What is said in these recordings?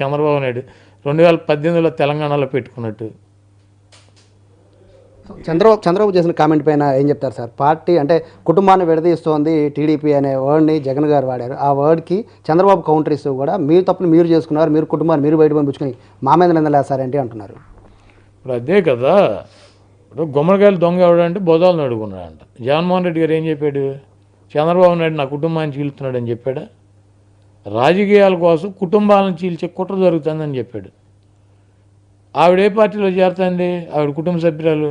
చంద్రబాబు నాయుడు 2018లో తెలంగాణలో పెట్టుకున్నట్టు. చంద్రబాబు చేసిన కామెంట్ పైన ఏం చెప్తారు సార్? పార్టీ అంటే కుటుంబాన్ని విడదీస్తోంది టీడీపీ అనే వర్డ్ని జగన్ గారు వాడారు. ఆ వర్డ్కి చంద్రబాబు కౌంటర్ ఇస్తూ కూడా మీరు తప్పులు మీరు చేసుకున్నారు, మీరు కుటుంబాన్ని మీరు బయట పంపించుకొని మా మీద నిందలేస్తారేంటి అంటున్నారు. ఇప్పుడు అదే కదా, ఇప్పుడు గుమ్మడికాయలు దొంగ ఎవడంటే బొదాలను అడుగున్నాడంట. జగన్మోహన్ రెడ్డి గారు ఏం చెప్పాడు? చంద్రబాబు నాయుడు నా కుటుంబాన్ని చీలుతున్నాడు అని చెప్పాడా? రాజకీయాల కోసం కుటుంబాలను చీల్చే కుట్ర జరుగుతుందని చెప్పాడు. ఆవిడ ఏ పార్టీలో చేరుతుంది? ఆవిడ కుటుంబ సభ్యురాలు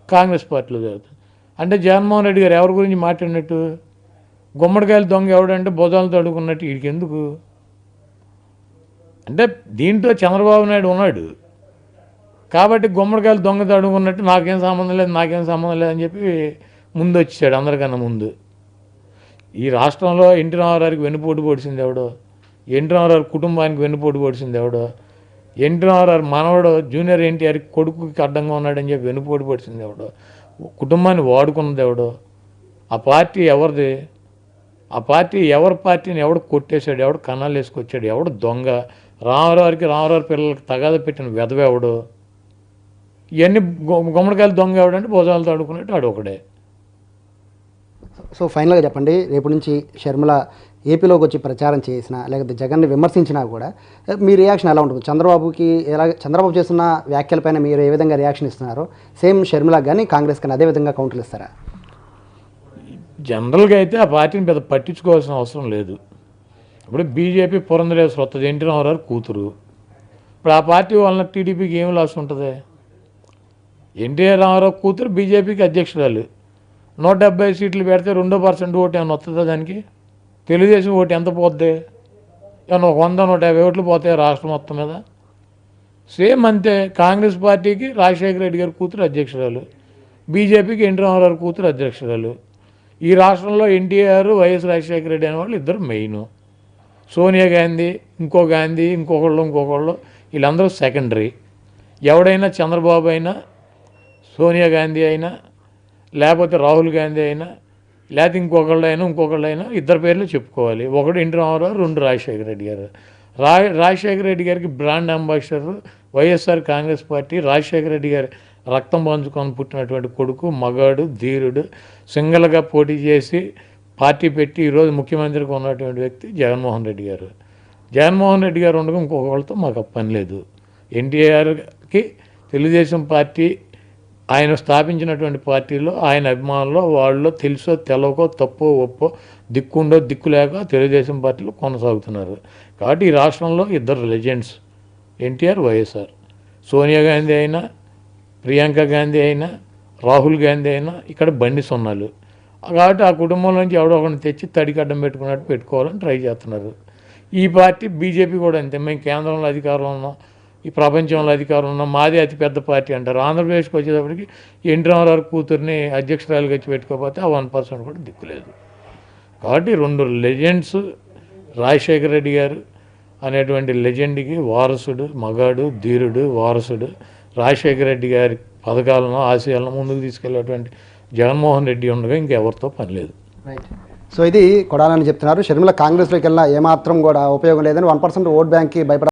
కాంగ్రెస్ పార్టీలో జరుగుతుంది. అంటే జగన్మోహన్ రెడ్డి గారు ఎవరి గురించి మాట్లాడినట్టు? గుమ్మడికాయలు దొంగ ఎవడంటే బొదాలతో అడుగున్నట్టు వీడికి ఎందుకు? అంటే దీంట్లో చంద్రబాబు నాయుడు ఉన్నాడు కాబట్టి గుమ్మడికాయలు దొంగతో అడుగున్నట్టు నాకేం సంబంధం లేదని చెప్పి ముందు వచ్చాడు అందరికన్నా ముందు. ఈ రాష్ట్రంలో ఎన్టీ రామారావుకి వెన్నుపోటు పొడిచింది ఎవడో? ఎన్టీ రామారావు కుటుంబానికి వెన్నుపోటు పొడిచింది ఎవడో? ఎన్టీ రామారావు మనవడు జూనియర్ ఎన్టీఆర్కి కొడుకుకి అడ్డంగా ఉన్నాడని చెప్పి వెన్నుపోటు పొడిచింది ఎవడో? కుటుంబాన్ని వాడుకున్నది ఎవడో? ఆ పార్టీ ఎవరిది? ఆ పార్టీ ఎవరి పార్టీని ఎవడు కొట్టేశాడు? ఎవడు కన్నాలు వేసుకొచ్చాడు? ఎవడు దొంగ? రామారావు పిల్లలకి తగాద పెట్టిన వెధవెవడు? ఇవన్నీ గుమ్మడికాయలు దొంగ ఎవడంటే భోజనాలతో ఆడుకున్నట్టు ఆడు ఒకడే. సో ఫైనల్గా చెప్పండి, రేపు నుంచి షర్మిల ఏపీలోకి వచ్చి ప్రచారం చేసినా లేకపోతే జగన్ని విమర్శించినా కూడా మీ రియాక్షన్ ఎలా ఉంటుంది? చంద్రబాబు చేస్తున్న వ్యాఖ్యలపైన మీరు ఏ విధంగా రియాక్షన్ ఇస్తున్నారో సేమ్ షర్మిలకు కానీ కాంగ్రెస్ కానీ అదే విధంగా కౌంటర్లు ఇస్తారా? జనరల్గా అయితే ఆ పార్టీని పెద్ద పట్టించుకోవాల్సిన అవసరం లేదు. ఇప్పుడు బీజేపీ పురంధరేశ్వరి వస్తుంది, ఎన్టీ రామారావు కూతురు. ఇప్పుడు ఆ పార్టీ వలన టీడీపీకి ఏమి లాస్ ఉంటుంది? ఎన్టీఆర్ రామారావు కూతురు బీజేపీకి అధ్యక్షురాలు. 170 సీట్లు పెడితే 2% ఓటు ఏమైనా వస్తుందా దానికి? తెలుగుదేశం ఓటు ఎంత పోద్ది? ఏమన్నా 100-150 ఓట్లు పోతాయి రాష్ట్రం మొత్తం మీద. సేమ్ అంతే. కాంగ్రెస్ పార్టీకి రాజశేఖర రెడ్డి గారి కూతురు అధ్యక్షురాలు, బీజేపీకి ఎన్టీ రామారావు కూతురు అధ్యక్షురాలు. ఈ రాష్ట్రంలో ఎన్టీఆర్, వైఎస్ రాజశేఖర రెడ్డి అనేవాళ్ళు ఇద్దరు మెయిన్. సోనియా గాంధీ, ఇంకొకళ్ళు వీళ్ళందరూ సెకండరీ. ఎవడైనా చంద్రబాబు అయినా, సోనియా గాంధీ అయినా, లేకపోతే రాహుల్ గాంధీ అయినా, లేకపోతే ఇంకొకళ్ళైనా ఇద్దరు పేర్లు చెప్పుకోవాలి. ఒకడు ఎన్టీ రామారావు, రెండు రాజశేఖర రెడ్డి గారు. రాజశేఖర రెడ్డి గారికి brand ambassador YSR Congress party. Rajasekhara Reddy గారి రక్తం పంచుకొని పుట్టినటువంటి కొడుకు, మగాడు, ధీరుడు, సింగల్గా పోటీ చేసి పార్టీ పెట్టి ఈరోజు ముఖ్యమంత్రిగా ఉన్నటువంటి వ్యక్తి జగన్మోహన్ రెడ్డి గారు. జగన్మోహన్ రెడ్డి గారు ఉండగా ఇంకొకళ్ళతో మాకు పని లేదు. ఎన్టీఆర్కి తెలుగుదేశం పార్టీ ఆయన స్థాపించినటువంటి పార్టీలో ఆయన అభిమానులు వాళ్ళు తెలుసో తెలవకో తప్పో ఒప్పో దిక్కుండో దిక్కు లేక తెలుగుదేశం పార్టీలో కొనసాగుతున్నారు. కాబట్టి ఈ రాష్ట్రంలో ఇద్దరు లెజెండ్స్, ఎన్టీఆర్, వైఎస్ఆర్. సోనియా గాంధీ అయినా, ప్రియాంక గాంధీ అయినా, రాహుల్ గాంధీ అయినా ఇక్కడ బండి సున్నాలు. కాబట్టి ఆ కుటుంబం నుంచి ఎవడో ఒకరిని తెచ్చి తడికడ్డం పెట్టుకున్నట్టు పెట్టుకోవాలని ట్రై చేస్తున్నారు. ఈ పార్టీ బీజేపీ కూడా అంతే. మేము కేంద్రంలో అధికారంలో ఉన్నాం, ఈ ప్రపంచంలో అధికారం ఉన్నాం, మాదే అతిపెద్ద పార్టీ అంటారు. ఆంధ్రప్రదేశ్కి వచ్చేటప్పటికి ఎన్టీ రామారావు కూతుర్ని అధ్యక్షురాలుగా వచ్చి పెట్టుకోకపోతే ఆ 1% కూడా దిక్కులేదు. కాబట్టి రెండు లెజెండ్స్, రాజశేఖర రెడ్డి గారు అనేటువంటి లెజెండ్కి వారసుడు, మగాడు, ధీరుడు, వారసుడు. రాజశేఖర రెడ్డి గారి పథకాలను, ఆశయాలను ముందుకు తీసుకెళ్లేటువంటి జగన్మోహన్ రెడ్డి ఉండగా ఇంకెవరితో పని లేదు. రైట్. సో ఇది కొడాలని చెప్తున్నారు. షర్మిల కాంగ్రెస్లోకి వెళ్ళినా ఏమాత్రం కూడా ఉపయోగం లేదని, 1% ఓట్ బ్యాంక్కి భయపడ